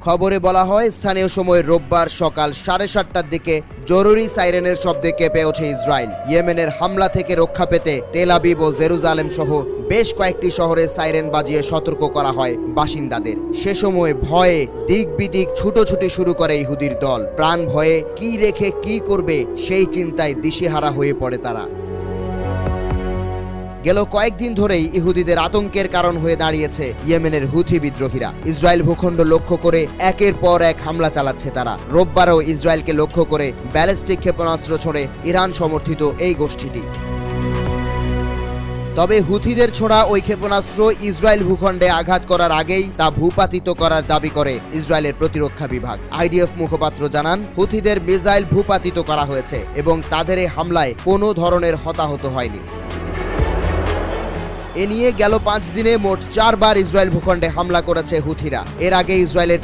খবরে বলা হয় স্থানীয় সময় রোববার সকাল 7:30টার দিকে জরুরি সাইরেনের শব্দে কেঁপে ওঠে ইসরায়েল। ইয়েমেনের হামলা থেকে রক্ষা পেতে তেল আবিব ও জেরুজালেম সহ বেশ কয়েকটি শহরে সাইরেন বাজিয়ে সতর্ক করা হয় বাসিন্দাদের। সে সময় ভয়ে দিক বিদিক ছুটোছুটি শুরু করে ইহুদির দল। প্রাণ ভয়ে কি রেখে কি করবে সেই চিন্তায় দিশেহারা হয়ে পড়ে তারা। গেল কয়েকদিন ধরেই ইহুদিদের আতঙ্কের কারণ হয়ে দাঁড়িয়েছে ইয়েমেনের হুথি বিদ্রোহীরা। ইসরায়েল ভূখণ্ড লক্ষ্য করে একের পর এক হামলা চালাচ্ছে তারা। রোববারও ইসরায়েলকে লক্ষ্য করে ব্যালিস্টিক ক্ষেপণাস্ত্র ছোড়ে ইরান সমর্থিত এই গোষ্ঠীটি। তবে হুথিদের ছোড়া ওই ক্ষেপণাস্ত্র ইসরায়েল ভূখণ্ডে আঘাত করার আগেই তা ভূপাতিত করার দাবি করে ইসরায়েলের প্রতিরক্ষা বিভাগ। আইডিএফ মুখপাত্র জানান, হুথিদের মিসাইল ভূপাতিত করা হয়েছে এবং তাদের এই হামলায় কোনো ধরনের হতাহত হয়নি। এ নিয়ে গেল 5 দিনে মোট 4 বার ইসরায়েল ভূখণ্ডে হামলা করেছে হুথিরা। এর আগে ইসরায়েলের